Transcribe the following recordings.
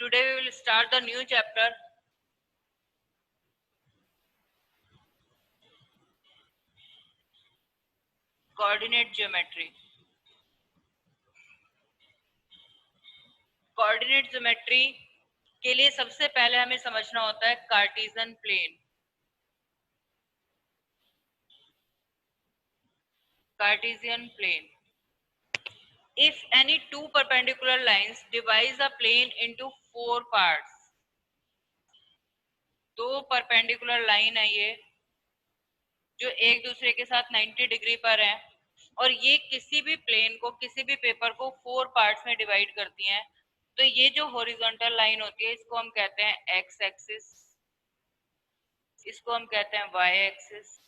Today we will start the new chapter, coordinate geometry. Coordinate geometry के लिए सबसे पहले हमें समझना होता है Cartesian plane. Cartesian plane. If any two perpendicular lines divide a plane into four parts, दो परपेंडिकुलर लाइन है ये जो एक दूसरे के साथ 90 डिग्री पर है और ये किसी भी प्लेन को, किसी भी पेपर को फोर पार्ट्स में डिवाइड करती हैं. तो ये जो हॉरिजॉन्टल लाइन होती है इसको हम कहते हैं एक्स एक्सिस, इसको हम कहते हैं वाई एक्सिस,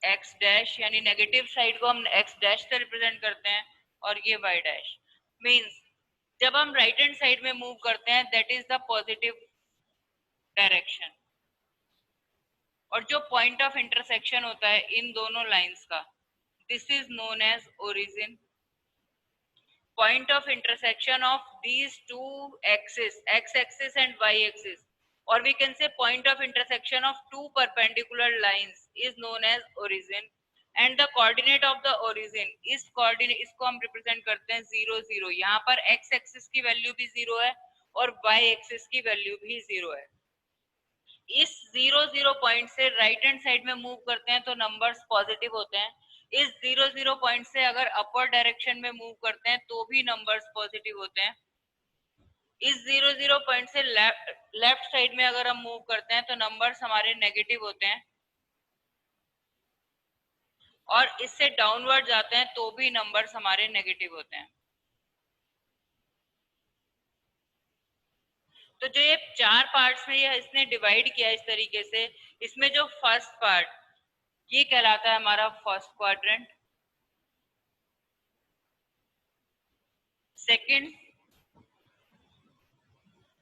एक्स डैश यानी नेगेटिव साइड को हम एक्स डैश से रिप्रेजेंट करते हैं और ये वाई डैश. मींस जब हम राइट हैंड साइड में मूव करते हैं that is the positive direction. और जो पॉइंट ऑफ इंटरसेक्शन होता है इन दोनों लाइंस का, this is known as origin. Point of intersection of these two axes, x axis and y axis, or we can say point of intersection of two perpendicular lines is known as origin. And the coordinate of the origin is coordinate, इसको हम represent करते हैं 0 0. यहाँ पर x axis की value भी 0 है और y axis की वैल्यू भी 0 है. इस 0 0 पॉइंट से राइट हैंड साइड में मूव करते हैं तो नंबर्स पॉजिटिव होते हैं. इस 0 0 पॉइंट से अगर अपवर्ड डायरेक्शन में मूव करते हैं तो भी नंबर्स पॉजिटिव होते हैं. इस 0 0 पॉइंट से लेफ्ट साइड में अगर हम मूव करते हैं तो नंबर्स हमारे नेगेटिव होते हैं और इससे डाउनवर्ड जाते हैं तो भी नंबर्स हमारे नेगेटिव होते हैं. तो जो ये चार पार्ट्स में ये इसने डिवाइड किया इस तरीके से, इसमें जो फर्स्ट पार्ट ये कहलाता है हमारा first quadrant, second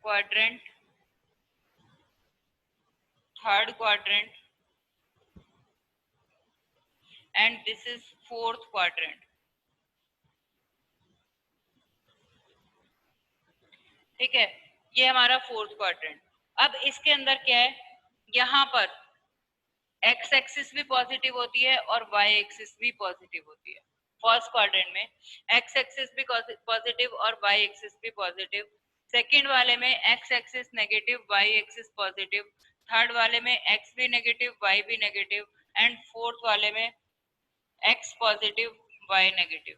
quadrant, third quadrant and this is fourth quadrant. ठीक है, ये हमारा फोर्थ क्वाड्रेंट. अब इसके अंदर क्या है, यहाँ पर एक्स एक्सिस भी पॉजिटिव होती है और वाई एक्सिस भी पॉजिटिव होती है. फर्स्ट क्वाड्रेंट में एक्स एक्सिस भी पॉजिटिव और वाई एक्सिस भी पॉजिटिव. सेकंड वाले में x axis negative, y axis positive. Third वाले में एक्स भी नेगेटिव, वाई भी नेगेटिव. एंड फोर्थ वाले में एक्स पॉजिटिव, वाई नेगेटिव.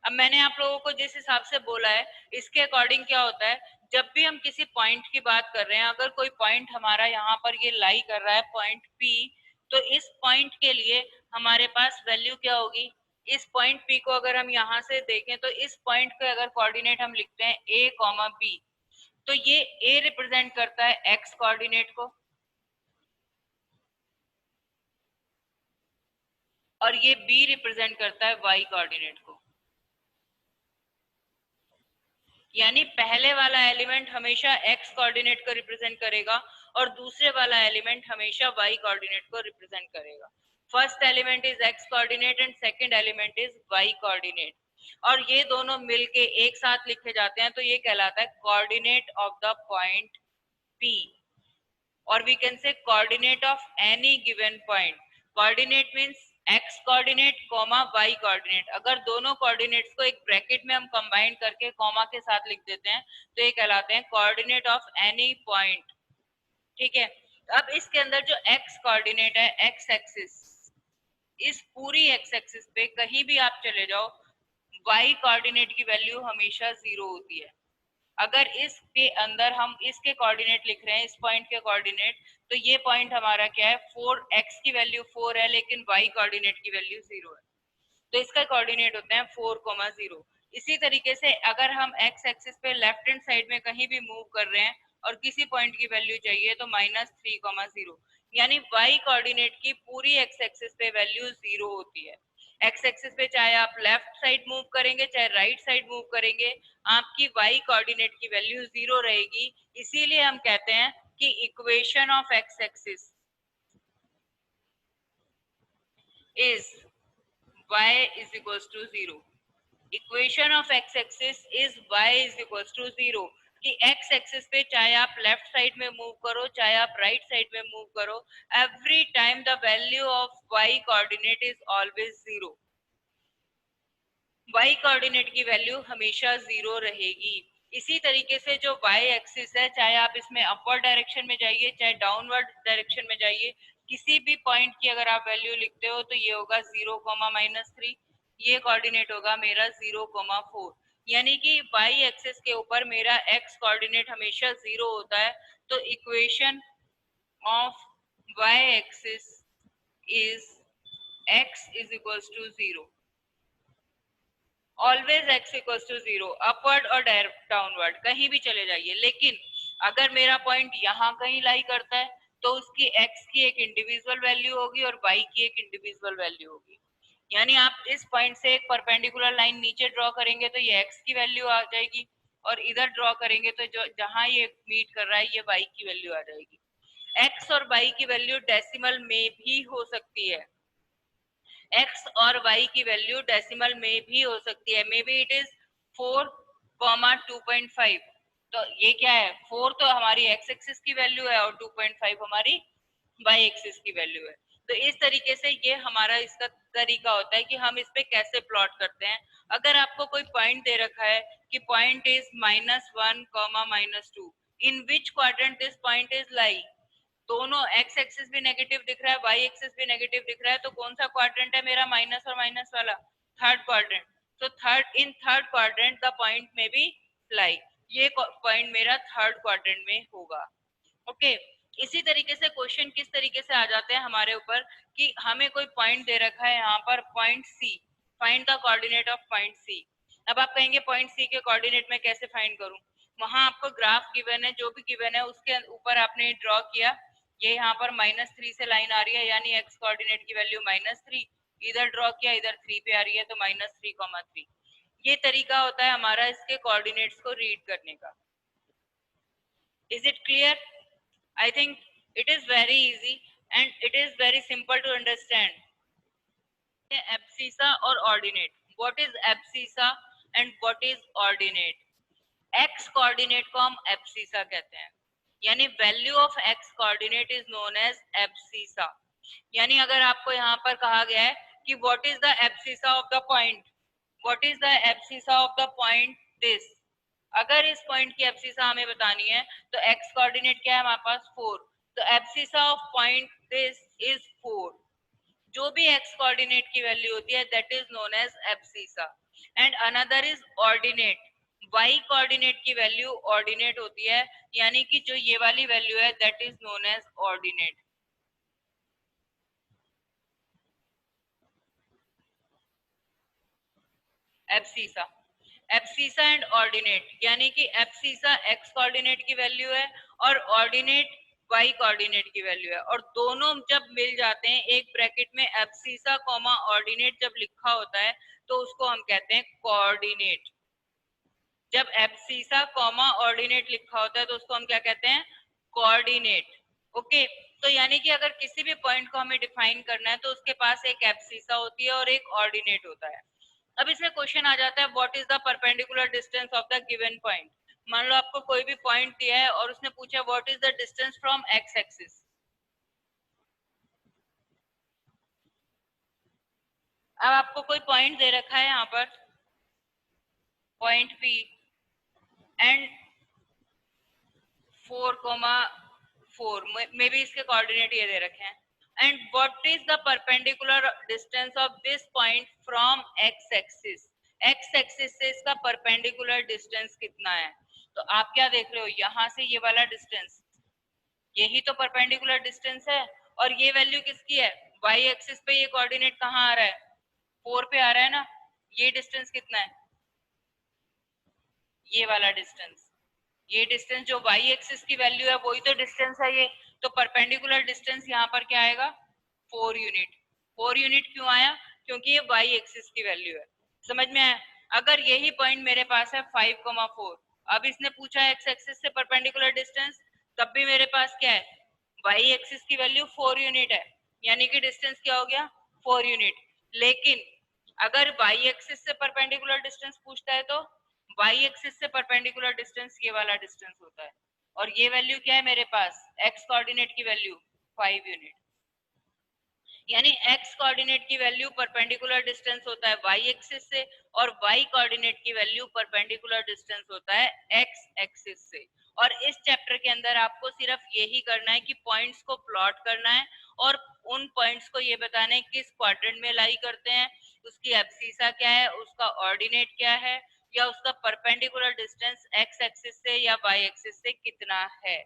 अब मैंने आप लोगों को जिस हिसाब से बोला है इसके अकॉर्डिंग क्या होता है, जब भी हम किसी पॉइंट की बात कर रहे हैं, अगर कोई पॉइंट हमारा यहाँ पर ये लाई कर रहा है पॉइंट P, तो इस पॉइंट के लिए हमारे पास वैल्यू क्या होगी. इस पॉइंट P को अगर हम यहाँ से देखें तो इस पॉइंट के अगर कोऑर्डिनेट हम लिखते हैं A, B, तो ये A रिप्रेजेंट करता है x कोऑर्डिनेट को और ये B रिप्रेजेंट करता है y कोऑर्डिनेट को. यानी पहले वाला एलिमेंट हमेशा x कोऑर्डिनेट को रिप्रेजेंट करेगा और दूसरे वाला एलिमेंट हमेशा y कोऑर्डिनेट को रिप्रेजेंट करेगा. First element is x coordinate and second element is y coordinate, और ये दोनों मिलके एक साथ लिखे जाते हैं तो ये कहलाता है coordinate of the point P, और we can say coordinate of any given point. Coordinate means x coordinate comma y coordinate. अगर दोनों कोऑर्डिनेट्स को एक ब्रैकेट में हम कंबाइन करके कॉमा के साथ लिख देते हैं तो ये कहलाते हैं कोऑर्डिनेट ऑफ एनी पॉइंट. ठीक है, अब इसके अंदर जो x कोऑर्डिनेट है, x एक्सिस, इस पूरी x एक्सिस पे कहीं भी आप चले जाओ y कोऑर्डिनेट की वैल्यू हमेशा 0 होती है. अगर इसके अंदर हम इसके कोऑर्डिनेट लिख रहे हैं, इस पॉइंट के कोऑर्डिनेट, तो ये पॉइंट हमारा क्या है, 4x की वैल्यू 4 है लेकिन y कोऑर्डिनेट की वैल्यू 0 है, तो इसका कोऑर्डिनेट होता है 4,0. इसी तरीके से अगर हम x एक्सिस पे लेफ्ट हैंड साइड में कहीं भी मूव कर रहे हैं और किसी पॉइंट की वैल्यू चाहिए तो -3,0, यानी y कोऑर्डिनेट की पूरी x एक्सिस पे वैल्यू 0 होती है. एक्स एक्सिस पे चाहे आप लेफ्ट साइड मूव करेंगे चाहे राइट साइड मूव करेंगे, आपकी y कोऑर्डिनेट की वैल्यू 0 रहेगी. इसीलिए हम कहते हैं कि equation of x axis is y is equals to 0. Equation of x axis is y is equals to 0 कि एक्स एक्सिस पे चाहे आप लेफ्ट साइड में मूव करो चाहे आप राइट साइड में मूव करो, every time the value of y coordinate is always 0। y coordinate की वैल्यू हमेशा 0 रहेगी। इसी तरीके से जो y एक्सिस है, चाहे आप इसमें अपवर्ड डायरेक्शन में जाइए चाहे डाउनवर्ड डायरेक्शन में जाइए, किसी भी पॉइंट की अगर आप वैल्यू लिखते हो तो ये होगा 0,-3, ये कोऑर्डिनेट होगा मेरा 0,4। यानी कि y एक्सिस के ऊपर मेरा x कोऑर्डिनेट हमेशा 0 होता है। तो equation of y axis is x is equals to 0। Always x equals to 0, upward और डाउनवर्ड कहीं भी चले जाइए। लेकिन अगर मेरा पॉइंट यहाँ कहीं लाई करता है तो उसकी x की एक इंडिविजुअल वैल्यू होगी और y की एक इंडिविजुअल वैल्यू होगी। यानी आप इस पॉइंट से एक परपेंडिकुलर लाइन नीचे ड्रॉ करेंगे तो ये x की वैल्यू आ जाएगी, और इधर ड्रॉ करेंगे तो जो जहां ये मीट कर रहा है ये y की वैल्यू आ जाएगी। x और y की वैल्यू डेसिमल में भी हो सकती है, x और y की वैल्यू डेसिमल में भी हो सकती है। May be it is 4,2.5। तो ये क्या है, 4 तो हमारी x एक्सिस की वैल्यू है और 2.5 हमारी y एक्सिस की वैल्यू है। तो इस तरीके से ये हमारा इसका तरीका होता है कि हम इस पे कैसे प्लॉट करते हैं। अगर आपको कोई पॉइंट दे रखा है कि point is -1, -2, in which quadrant this point is लाई, दोनों x एक्सिस भी नेगेटिव दिख रहा है y एक्सिस भी नेगेटिव दिख रहा है, तो कौन सा क्वाड्रेंट है मेरा माइनस और माइनस वाला, थर्ड क्वाड्रेंट। तो थर्ड क्वाड्रेंट द पॉइंट में भी लाई, ये पॉइंट मेरा थर्ड क्वाड्रेंट में होगा। ओके, इसी तरीके से क्वेश्चन किस तरीके से आ जाते हैं हमारे ऊपर कि हमें कोई पॉइंट दे रखा है यहाँ पर point C, find the coordinate of point C. अब आप कहेंगे पॉइंट सी के कोऑर्डिनेट में कैसे फाइंड करूं, वहां आपको ग्राफ गिवन है, जो भी गिवन है उसके ऊपर आपने ड्रॉ किया। ये यहाँ पर -3 से लाइन आ रही है यानी एक्स कोऑर्डिनेट की वैल्यू -3, इधर ड्रॉ किया इधर 3 पे आ रही है तो -3,3। ये तरीका होता है हमारा इसके कोऑर्डिनेट्स को रीड करने का। Is it clear? I think it is very easy and it is very simple to understand. Abscissa और ordinate. What is abscissa and what is ordinate? X coordinate को हम abscissa कहते हैं, यानी value of x coordinate is known as abscissa। यानी अगर आपको यहाँ पर कहा गया है कि what is the abscissa of the point, what is the abscissa of the point this, अगर इस पॉइंट की एब्सिसा हमें बतानी है तो x कोऑर्डिनेट क्या है हमारे पास 4, तो abscissa of point this is 4। जो भी x कोऑर्डिनेट की वैल्यू होती है that is known as abscissa. And another is ordinate, y coordinate की वैल्यू ऑर्डिनेट होती है, यानी कि जो ये वाली वैल्यू है that is known as ordinate. Abscissa, abscissa and ordinate, यानी कि एब्सिसा x कोऑर्डिनेट की वैल्यू है और ऑर्डिनेट y कोऑर्डिनेट की वैल्यू है, और दोनों जब मिल जाते हैं एक ब्रैकेट में एब्सिसा कॉमा ऑर्डिनेट जब लिखा होता है तो उसको हम कहते हैं कोऑर्डिनेट। जब एब्सिसा कॉमा ऑर्डिनेट लिखा होता है तो उसको हम क्या कहते हैं, कोऑर्डिनेट। ओके, तो यानी कि अगर किसी भी पॉइंट को हमें डिफाइन करना है तो उसके पास एक एब्सिसा होती है और एक ऑर्डिनेट होता है। अब इसमें क्वेश्चन आ जाता है what is the perpendicular distance of the given point. मान लो आपको कोई भी पॉइंट दिया है और उसने पूछा what is the distance from x axis. अब आपको कोई पॉइंट दे रखा है यहाँ पर point P and 4,4, may be इसके कोऑर्डिनेट ये दे रखे हैं, and what is the perpendicular distance of this point from x axis. X axis से इसका परपेंडिकुलर डिस्टेंस कितना है, तो आप क्या देख रहे हो यहाँ से ये वाला डिस्टेंस, यही तो परपेंडिकुलर डिस्टेंस है। और ये वैल्यू किसकी है, y एक्सिस पे ये कोऑर्डिनेट कहाँ आ रहा है, 4 पे आ रहा है ना। ये डिस्टेंस कितना है, ये वाला डिस्टेंस, ये डिस्टेंस जो y एक्सिस की वैल्यू है वही तो डिस्टेंस है ये। तो परपेंडिकुलर डिस्टेंस यहाँ पर क्या आएगा, 4 यूनिट। 4 यूनिट क्यों आया, क्योंकि ये y एक्सिस की वैल्यू है। समझ में आया? अगर यही पॉइंट मेरे पास है 5,4, अब इसने पूछा x एक्सिस से परपेंडिकुलर डिस्टेंस, तब भी मेरे पास क्या है, y एक्सिस की वैल्यू 4 यूनिट है, यानी कि डिस्टेंस क्या हो गया 4 यूनिट। लेकिन अगर y एक्सिस से परपेंडिकुलर डिस्टेंस पूछता है तो y एक्सिस से परपेंडिकुलर डिस्टेंस ये वाला डिस्टेंस होता है, और ये वैल्यू क्या है मेरे पास, x कोऑर्डिनेट की वैल्यू 5 यूनिट। यानी x कोऑर्डिनेट की वैल्यू परपेंडिकुलर डिस्टेंस होता है y एक्सिस से, और y कोऑर्डिनेट की वैल्यू परपेंडिकुलर डिस्टेंस होता है x एक्सिस से। और इस चैप्टर के अंदर आपको सिर्फ यही करना है कि पॉइंट्स को प्लॉट करना है, और उन पॉइंट्स को ये बताना है किस क्वाड्रेंट में लाई करते हैं, उसकी एब्सिसा क्या है, उसका ऑर्डिनेट क्या है, या उसका परपेंडिकुलर डिस्टेंस x एक्सिस से या y एक्सिस से कितना है।